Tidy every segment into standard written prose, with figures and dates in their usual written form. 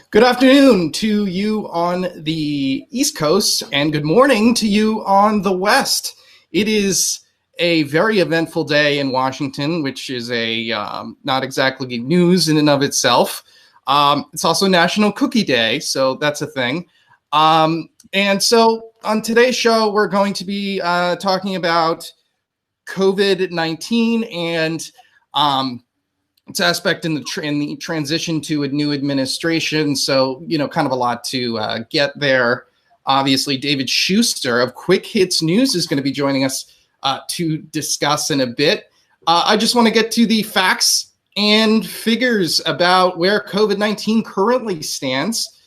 Good afternoon to you on the East Coast, and good morning to you on the West. It is a very eventful day in Washington, which is not exactly news in and of itself. It's also National Cookie Day, so that's a thing. And so on today's show, we're going to be talking about COVID-19 and its aspect in the transition to a new administration. So, kind of a lot to get there. Obviously, David Schuster of Quick Hits News is going to be joining us to discuss in a bit. I just want to get to the facts and figures about where COVID-19 currently stands.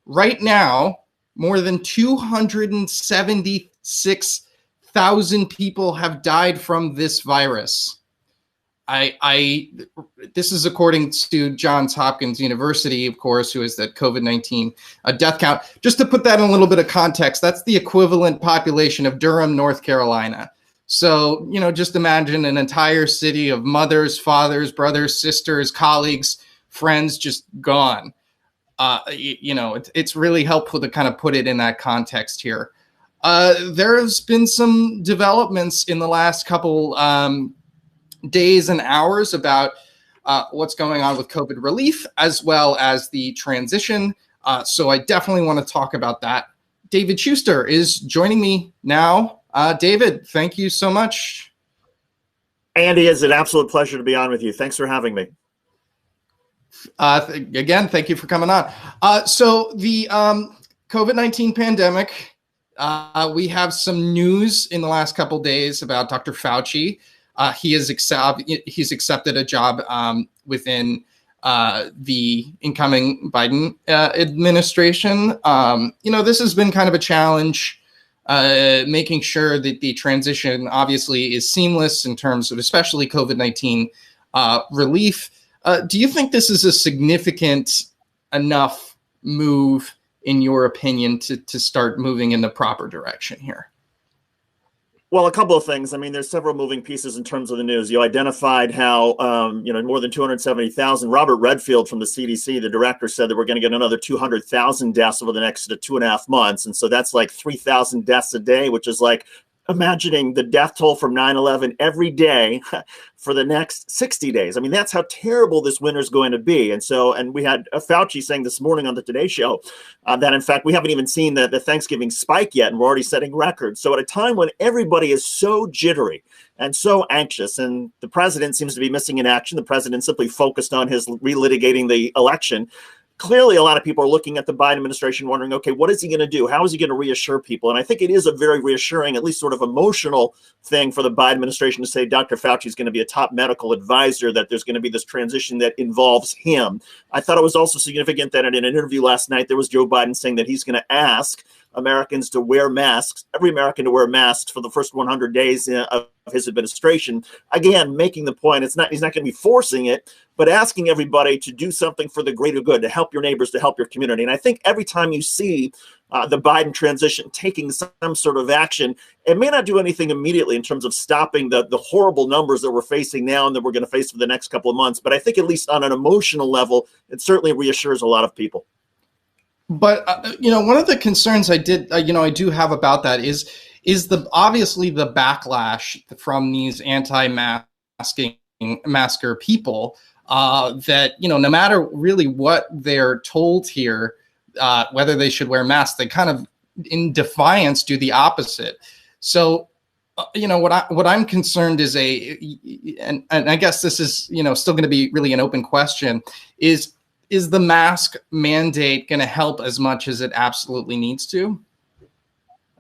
Right now, more than 276,000 people have died from this virus. This is according to Johns Hopkins University, of course, who is that COVID-19 death count. Just to put that in a little bit of context, that's the equivalent population of Durham, North Carolina. So, just imagine an entire city of mothers, fathers, brothers, sisters, colleagues, friends just gone. It's really helpful to kind of put it in that context here. There's been some developments in the last couple days and hours about what's going on with COVID relief, as well as the transition. So I definitely want to talk about that. David Schuster is joining me now. David, thank you so much. Andy, it's an absolute pleasure to be on with you. Thanks for having me. Again, thank you for coming on. So the COVID-19 pandemic, we have some news in the last couple days about Dr. Fauci. He's accepted a job within the incoming Biden administration. This has been kind of a challenge, making sure that the transition obviously is seamless in terms of especially COVID-19 relief. Do you think this is a significant enough move, in your opinion, to start moving in the proper direction here? Well, a couple of things. I mean, there's several moving pieces in terms of the news. You identified how, more than 270,000. Robert Redfield from the CDC, the director, said that we're going to get another 200,000 deaths over the next 2.5 months. And so that's like 3,000 deaths a day, which is like imagining the death toll from 9/11 every day for the next 60 days. I mean, that's how terrible this winter is going to be. And we had Fauci saying this morning on the Today Show that, in fact, we haven't even seen the Thanksgiving spike yet, and we're already setting records. So at a time when everybody is so jittery and so anxious, and the president seems to be missing in action, the president simply focused on his relitigating the election. Clearly, a lot of people are looking at the Biden administration wondering, okay, what is he going to do? How is he going to reassure people? And I think it is a very reassuring, at least sort of emotional thing for the Biden administration to say Dr. Fauci is going to be a top medical advisor, that there's going to be this transition that involves him. I thought it was also significant that in an interview last night, there was Joe Biden saying that he's going to ask Americans to wear masks, every American to wear masks for the first 100 days of his administration. Again, making the point, he's not going to be forcing it, but asking everybody to do something for the greater good, to help your neighbors, to help your community. And I think every time you see the Biden transition taking some sort of action, it may not do anything immediately in terms of stopping the horrible numbers that we're facing now and that we're going to face for the next couple of months. But I think at least on an emotional level, it certainly reassures a lot of people. But one of the concerns I do have about that is obviously the backlash from these anti-masker people, that no matter really what they're told here, whether they should wear masks, they kind of in defiance do the opposite. So what I'm concerned is and I guess this is still going to be really an open question, is the mask mandate going to help as much as it absolutely needs to?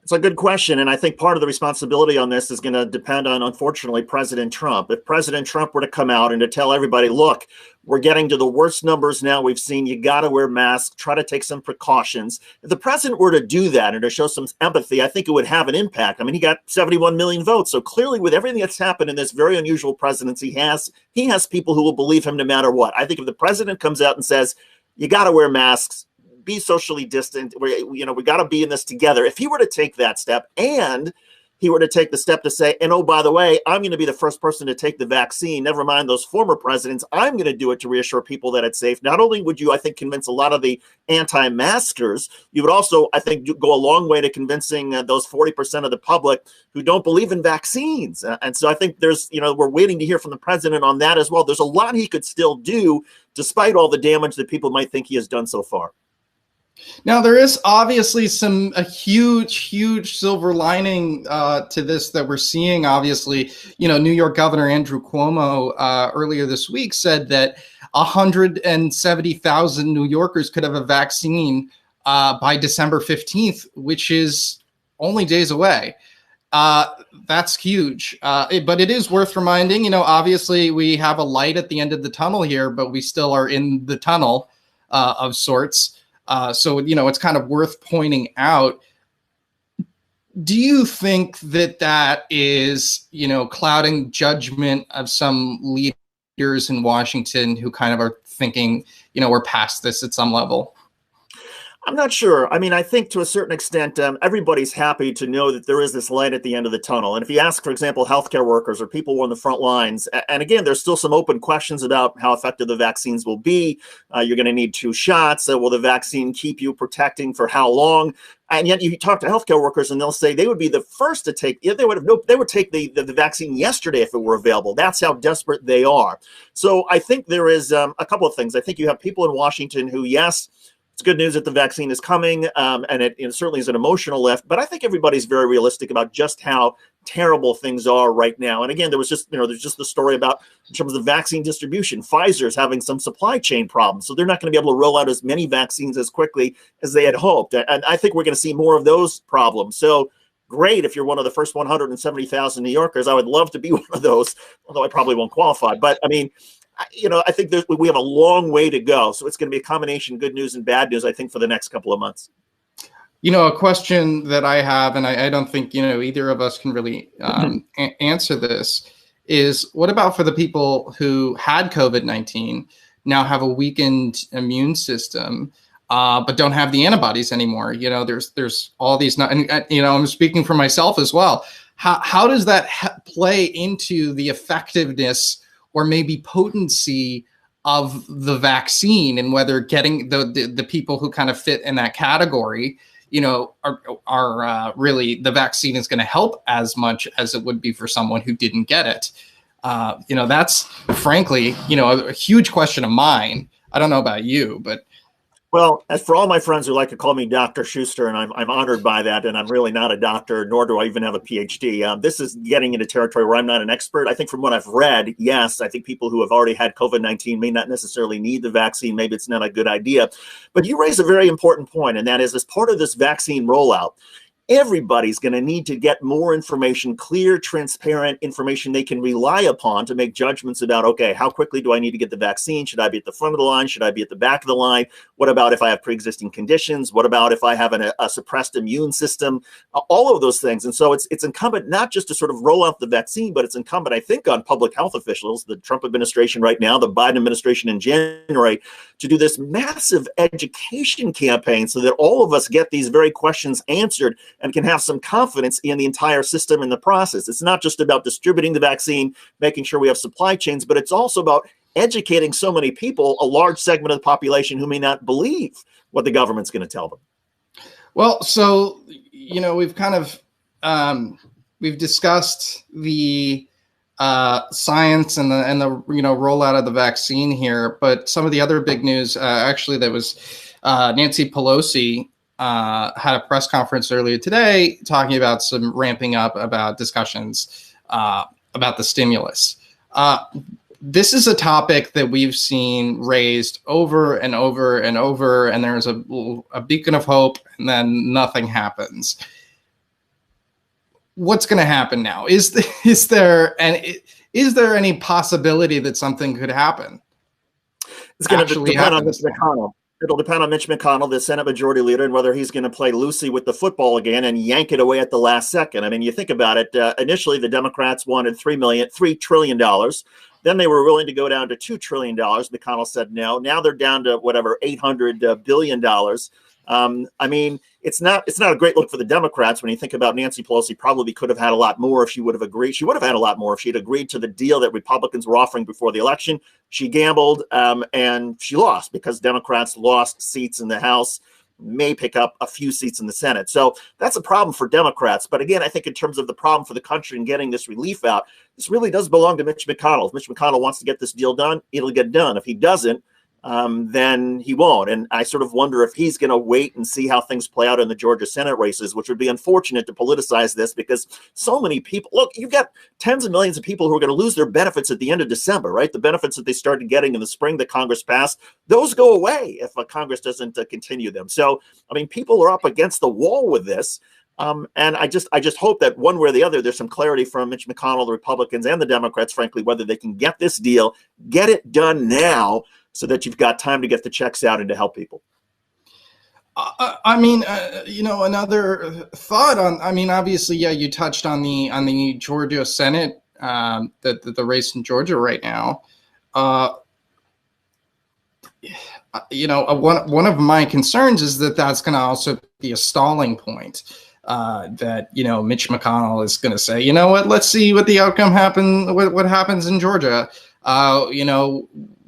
It's a good question. And I think part of the responsibility on this is going to depend on, unfortunately, President Trump. If President Trump were to come out and to tell everybody, look, we're getting to the worst numbers now we've seen, you got to wear masks, try to take some precautions. If the president were to do that and to show some empathy, I think it would have an impact. I mean, he got 71 million votes. So clearly, with everything that's happened in this very unusual presidency, he has people who will believe him no matter what. I think if the president comes out and says, you got to wear masks, be socially distant, we got to be in this together. If he were to take that step and he were to take the step to say, and oh, by the way, I'm going to be the first person to take the vaccine. Never mind those former presidents. I'm going to do it to reassure people that it's safe. Not only would you, I think, convince a lot of the anti-maskers, you would also, I think, go a long way to convincing those 40% of the public who don't believe in vaccines. And so I think there's, we're waiting to hear from the president on that as well. There's a lot he could still do despite all the damage that people might think he has done so far. Now, there is obviously a huge silver lining to this that we're seeing. Obviously, New York Governor Andrew Cuomo earlier this week said that 170,000 New Yorkers could have a vaccine by December 15th, which is only days away. That's huge. But it is worth reminding, obviously we have a light at the end of the tunnel here, but we still are in the tunnel of sorts. So, it's kind of worth pointing out. Do you think that is, clouding judgment of some leaders in Washington who kind of are thinking, we're past this at some level? I'm not sure. I mean, I think to a certain extent, everybody's happy to know that there is this light at the end of the tunnel. And if you ask, for example, healthcare workers or people who are on the front lines, and again, there's still some open questions about how effective the vaccines will be. You're going to need 2 shots. Will the vaccine keep you protecting for how long? And yet you talk to healthcare workers and they'll say they would be the first to take, they would take the vaccine yesterday if it were available. That's how desperate they are. So I think there is a couple of things. I think you have people in Washington who, yes, it's good news that the vaccine is coming, and it certainly is an emotional lift. But I think everybody's very realistic about just how terrible things are right now. And again, there was just, there's just the story about in terms of vaccine distribution. Pfizer's having some supply chain problems, so they're not going to be able to roll out as many vaccines as quickly as they had hoped. And I think we're going to see more of those problems. So great if you're one of the first 170,000 New Yorkers. I would love to be one of those, although I probably won't qualify. But I mean, I think we have a long way to go. So it's going to be a combination of good news and bad news, I think, for the next couple of months. A question that I have, and I don't think, either of us can really answer this, is what about for the people who had COVID-19, now have a weakened immune system, but don't have the antibodies anymore? There's all these, and I'm speaking for myself as well. How does that play into the effectiveness or maybe potency of the vaccine, and whether getting the people who kind of fit in that category, are really, the vaccine is going to help as much as it would be for someone who didn't get it? That's frankly, a huge question of mine. I don't know about you, but. Well, as for all my friends who like to call me Dr. Schuster, and I'm honored by that, and I'm really not a doctor, nor do I even have a PhD. This is getting into territory where I'm not an expert. I think from what I've read, yes, I think people who have already had COVID-19 may not necessarily need the vaccine. Maybe it's not a good idea. But you raise a very important point, and that is, as part of this vaccine rollout, everybody's going to need to get more information, clear, transparent information they can rely upon to make judgments about, okay, how quickly do I need to get the vaccine? Should I be at the front of the line? Should I be at the back of the line? What about if I have pre-existing conditions? What about if I have a suppressed immune system? All of those things. And so it's incumbent not just to sort of roll out the vaccine, but it's incumbent, I think, on public health officials, the Trump administration right now, the Biden administration in January, to do this massive education campaign so that all of us get these very questions answered and can have some confidence in the entire system and the process. It's not just about distributing the vaccine, making sure we have supply chains, but it's also about educating so many people, a large segment of the population who may not believe what the government's going to tell them. Well, so, we've kind of, we've discussed the science and the rollout of the vaccine here, but some of the other big news, actually, that was Nancy Pelosi had a press conference earlier today talking about some ramping up about discussions about the stimulus. This is a topic that we've seen raised over and over and over, and there's a beacon of hope, and then nothing happens. What's going to happen now? Is there any possibility that something could happen? It's going to depend on Mitch McConnell. It'll depend on Mitch McConnell, the Senate Majority Leader, and whether he's going to play loosey with the football again and yank it away at the last second. I mean, you think about it. Initially, the Democrats wanted $3 trillion. Then they were willing to go down to $2 trillion. McConnell said no. Now they're down to whatever, $800 billion. I mean, it's not a great look for the Democrats when you think about Nancy Pelosi probably could have had a lot more if she would have agreed. She would have had a lot more if she had agreed to the deal that Republicans were offering before the election. She gambled and she lost because Democrats lost seats in the House, may pick up a few seats in the Senate. So that's a problem for Democrats. But again, I think in terms of the problem for the country and getting this relief out, this really does belong to Mitch McConnell. If Mitch McConnell wants to get this deal done, it'll get done. If he doesn't, then he won't. And I sort of wonder if he's going to wait and see how things play out in the Georgia Senate races, which would be unfortunate to politicize this because so many people, look, you've got tens of millions of people who are going to lose their benefits at the end of December, right? The benefits that they started getting in the spring that Congress passed, those go away if Congress doesn't continue them. So, I mean, people are up against the wall with this. And I just hope that one way or the other, there's some clarity from Mitch McConnell, the Republicans and the Democrats, frankly, whether they can get this deal, get it done now, so that you've got time to get the checks out and to help people. I mean, another thought on, I mean, obviously, yeah, you touched on the Georgia Senate, the race in Georgia right now. One of my concerns is that that's going to also be a stalling point. That Mitch McConnell is going to say, you know what, let's see what the outcome what happens in Georgia.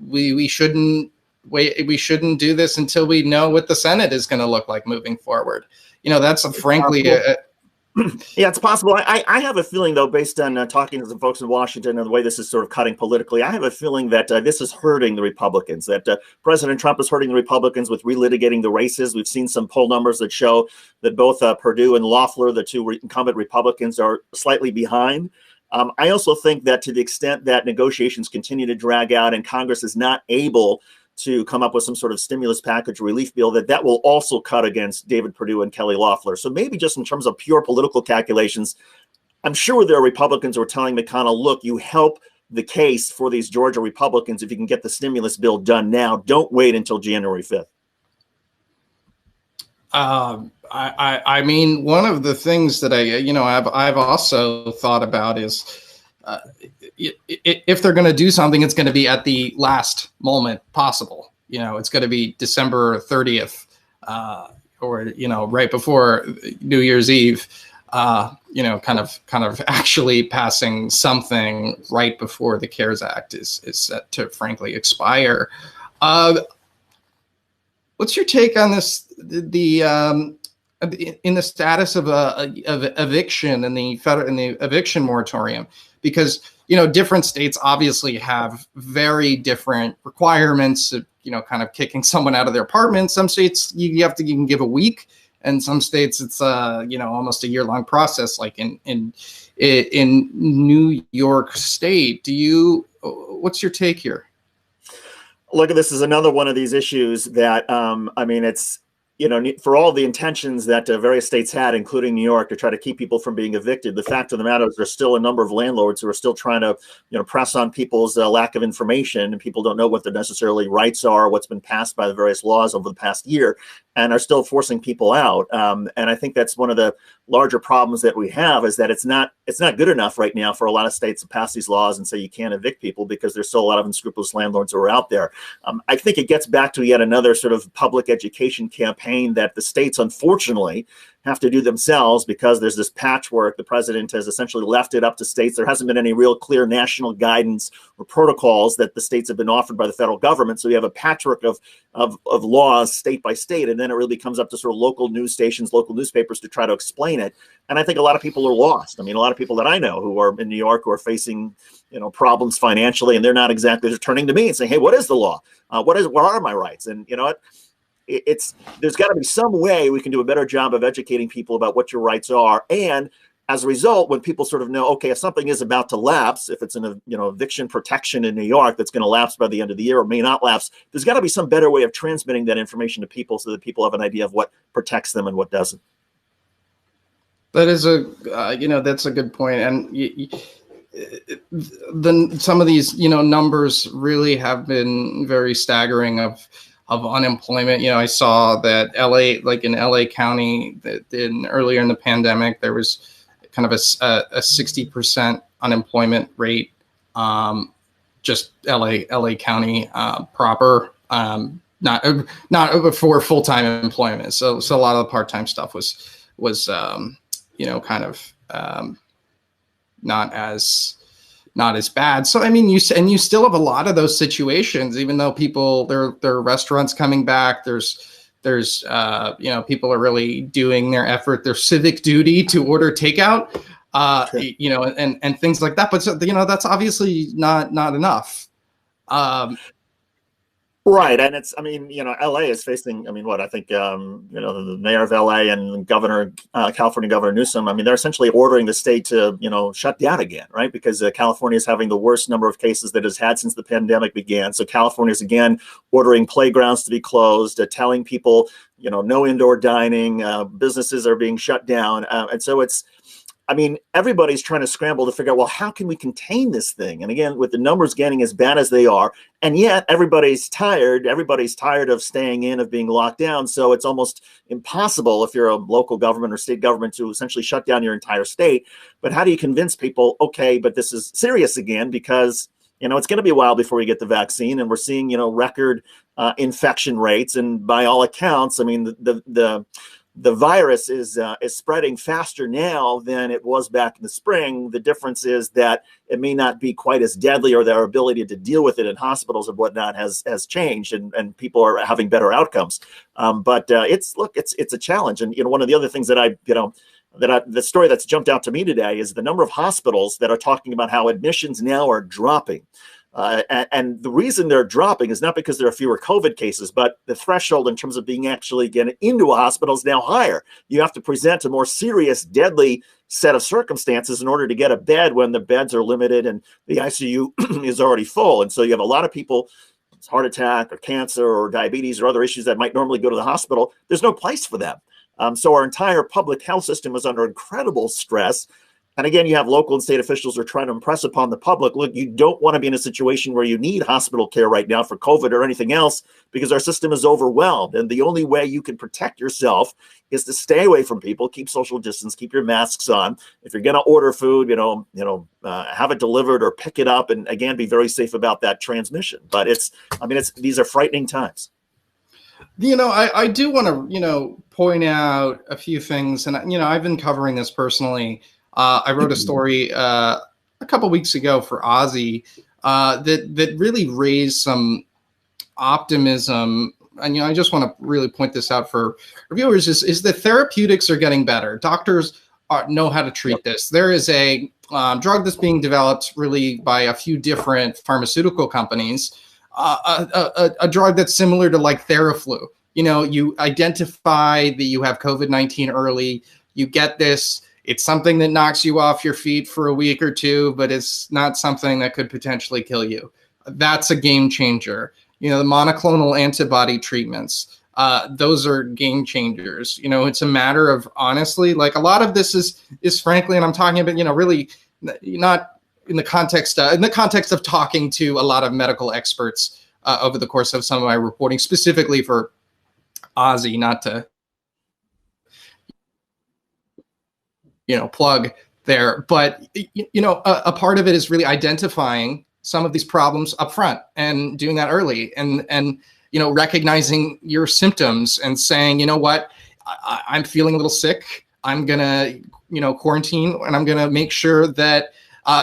We shouldn't wait. We shouldn't do this until we know what the Senate is going to look like moving forward. That's frankly. Yeah, it's possible. I have a feeling, though, based on talking to some folks in Washington and the way this is sort of cutting politically, I have a feeling that this is hurting the Republicans, that President Trump is hurting the Republicans with relitigating the races. We've seen some poll numbers that show that both Perdue and Loeffler, the two incumbent Republicans, are slightly behind. I also think that to the extent that negotiations continue to drag out and Congress is not able to come up with some sort of stimulus package relief bill, that will also cut against David Perdue and Kelly Loeffler. So maybe just in terms of pure political calculations, I'm sure there are Republicans who are telling McConnell, look, you help the case for these Georgia Republicans if you can get the stimulus bill done now. Don't wait until January 5th. I mean, one of the things that I've also thought about is if they're going to do something, it's going to be at the last moment possible. It's going to be December 30th, or right before New Year's Eve. Kind of actually passing something right before the CARES Act is set to frankly expire. What's your take on this? In the status of eviction and the eviction moratorium, because different states obviously have very different requirements of kind of kicking someone out of their apartment. Some states you can give a week, and some states it's almost a year-long process, like in New York State. What's your take here? Look, this is another one of these issues that I mean, it's for all the intentions that various states had, including New York, to try to keep people from being evicted, the fact of the matter is there's still a number of landlords who are still trying to, press on people's lack of information, and people don't know what their necessarily rights are, what's been passed by the various laws over the past year, and are still forcing people out. And I think that's one of the larger problems that we have, is that it's not good enough right now for a lot of states to pass these laws and say you can't evict people, because there's still a lot of unscrupulous landlords who are out there. I think it gets back to yet another sort of public education campaign that the states, unfortunately, have to do themselves, because there's this patchwork. The president has essentially left it up to states. There hasn't been any real clear national guidance or protocols that the states have been offered by the federal government. So you have a patchwork of laws state by state, and then it really comes up to sort of local news stations, local newspapers to try to explain it. And I think a lot of people are lost. I mean, a lot of people that I know who are in New York who are facing problems financially, and they're not exactly, they're turning to me and saying, hey, what is the law? What are my rights? And you know what? There's got to be some way we can do a better job of educating people about what your rights are. And as a result, when people sort of know, okay, if something is about to lapse, if it's an eviction protection in New York that's going to lapse by the end of the year or may not lapse, there's got to be some better way of transmitting that information to people so that people have an idea of what protects them and what doesn't. That is that's a good point. And some of these numbers really have been very staggering of unemployment. I saw that in LA County, that earlier in the pandemic, there was kind of a 60% unemployment rate, just LA County proper. not for full-time employment. So a lot of the part-time stuff was kind of not as bad. So I mean, you still have a lot of those situations, even though there are restaurants coming back. There's people are really doing their their civic duty to order takeout, and things like that. But that's obviously not enough. Right. And LA is facing, I think, the mayor of LA and California Governor Newsom, they're essentially ordering the state to, shut down again, right? Because California is having the worst number of cases that it's had since the pandemic began. So California is again ordering playgrounds to be closed, telling people, no indoor dining, businesses are being shut down. And so everybody's trying to scramble to figure out, well, how can we contain this thing? And again, with the numbers getting as bad as they are, and yet everybody's tired of staying in, of being locked down. So it's almost impossible if you're a local government or state government to essentially shut down your entire state. But how do you convince people, okay, but this is serious again, because it's going to be a while before we get the vaccine, and we're seeing, record infection rates. And by all accounts, the virus is spreading faster now than it was back in the spring. The difference is that it may not be quite as deadly, or their ability to deal with it in hospitals and whatnot has changed, and people are having better outcomes. But it's a challenge. And one of the other things that the story that's jumped out to me today is the number of hospitals that are talking about how admissions now are dropping. And the reason they're dropping is not because there are fewer COVID cases, but the threshold in terms of being actually getting into a hospital is now higher. You have to present a more serious, deadly set of circumstances in order to get a bed when the beds are limited and the ICU is already full. And so you have a lot of people, it's heart attack or cancer or diabetes or other issues that might normally go to the hospital. There's no place for them. So our entire public health system is under incredible stress. And again, you have local and state officials who are trying to impress upon the public, look, you don't want to be in a situation where you need hospital care right now for COVID or anything else, because our system is overwhelmed. And the only way you can protect yourself is to stay away from people, keep social distance, keep your masks on. If you're going to order food, have it delivered or pick it up, and again, be very safe about that transmission. But these are frightening times. I do want to, point out a few things, and I've been covering this personally. I wrote a story a couple weeks ago for Ozzy that really raised some optimism. And I just want to really point this out for viewers: is that therapeutics are getting better. Doctors know how to treat this. There is a drug that's being developed really by a few different pharmaceutical companies. A drug that's similar to like Theraflu. You identify that you have COVID-19 early. You get this. It's something that knocks you off your feet for a week or two, but it's not something that could potentially kill you. That's a game changer. The monoclonal antibody treatments, those are game changers. It's a matter of, honestly, like a lot of this is frankly, and I'm talking about, really not in the context of talking to a lot of medical experts over the course of some of my reporting, specifically for Ozzy, not to plug there. But, a part of it is really identifying some of these problems up front and doing that early, and recognizing your symptoms and saying, what, I'm feeling a little sick. I'm going to, quarantine, and I'm going to make sure that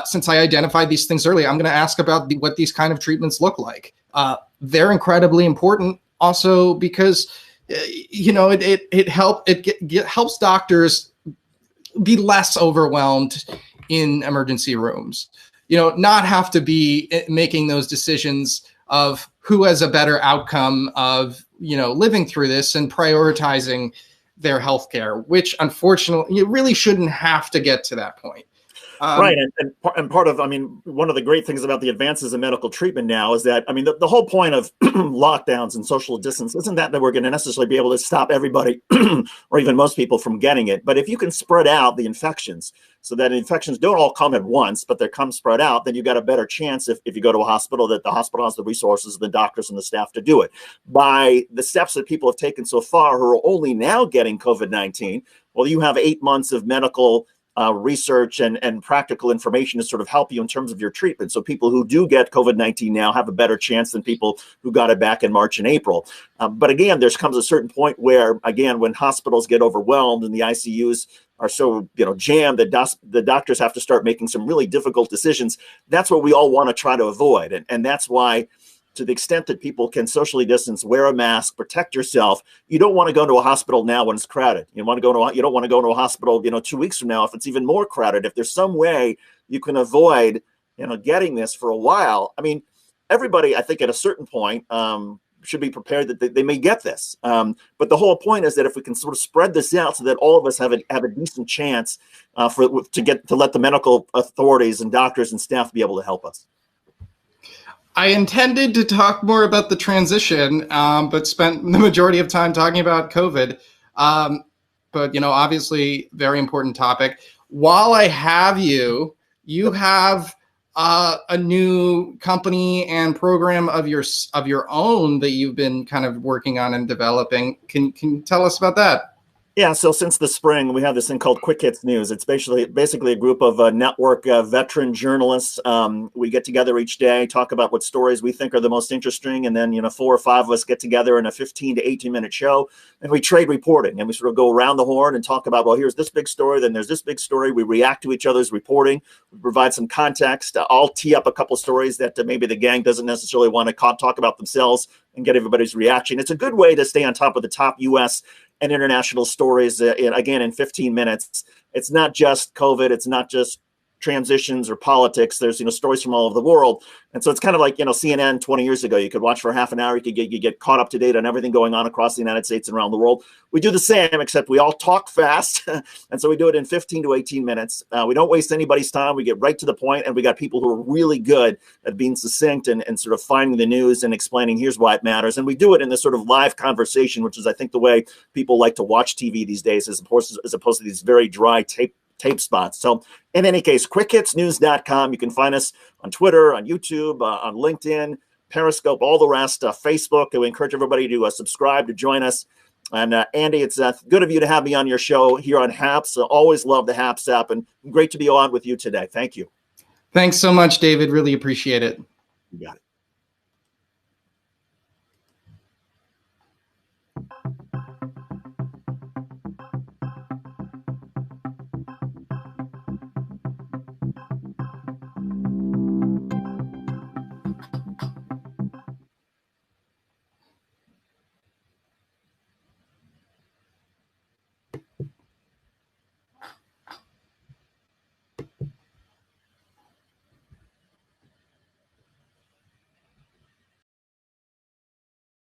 since I identified these things early, I'm going to ask about what these kind of treatments look like. They're incredibly important also because, it helps doctors be less overwhelmed in emergency rooms, not have to be making those decisions of who has a better outcome of, living through this and prioritizing their healthcare, which unfortunately you really shouldn't have to get to that point. Right. And part of, one of the great things about the advances in medical treatment now is that, the whole point of lockdowns and social distance isn't that we're going to necessarily be able to stop everybody or even most people from getting it. But if you can spread out the infections so that infections don't all come at once, but they come spread out, then you've got a better chance if you go to a hospital that the hospital has the resources, the doctors and the staff to do it. By the steps that people have taken so far who are only now getting COVID-19, well, you have 8 months of medical research and practical information to sort of help you in terms of your treatment. So people who do get COVID-19 now have a better chance than people who got it back in March and April. But again, there comes a certain point where, again, when hospitals get overwhelmed and the ICUs are so jammed that the doctors have to start making some really difficult decisions. That's what we all want to try to avoid. And that's why, to the extent that people can socially distance, wear a mask, protect yourself, you don't want to go to a hospital now when it's crowded. You don't want to go to a hospital 2 weeks from now if it's even more crowded. If there's some way you can avoid getting this for a while, I mean, everybody, I think, at a certain point should be prepared that they may get this. But the whole point is that if we can sort of spread this out so that all of us have a decent chance to let the medical authorities and doctors and staff be able to help us. I intended to talk more about the transition, but spent the majority of time talking about COVID. But obviously, very important topic. While I have you have a new company and program of your own that you've been kind of working on and developing. Can you tell us about that? Yeah, so since the spring, we have this thing called Quick Hits News. It's basically a group of network veteran journalists. We get together each day, talk about what stories we think are the most interesting, and then 4 or 5 of us get together in a 15 to 18-minute show, and we trade reporting, and we sort of go around the horn and talk about, well, here's this big story, then there's this big story. We react to each other's reporting. We provide some context. I'll tee up a couple stories that maybe the gang doesn't necessarily want to talk about themselves and get everybody's reaction. It's a good way to stay on top of the top U.S. and international stories, again, in 15 minutes. It's not just COVID. It's not just transitions or politics. There's stories from all over the world, and so it's kind of like CNN 20 years ago. You could watch for half an hour. You get caught up to date on everything going on across the United States and around the world. We do the same, except we all talk fast, and so we do it in 15 to 18 minutes. We don't waste anybody's time. We get right to the point, and we got people who are really good at being succinct and sort of finding the news and explaining here's why it matters. And we do it in this sort of live conversation, which is, I think, the way people like to watch TV these days, as opposed to these very dry tape spots. So in any case, quickhitsnews.com. You can find us on Twitter, on YouTube, on LinkedIn, Periscope, all the rest, Facebook. And we encourage everybody to subscribe, to join us. And Andy, it's good of you to have me on your show here on HAPS. Always love the HAPS app, and great to be on with you today. Thank you. Thanks so much, David. Really appreciate it. You got it.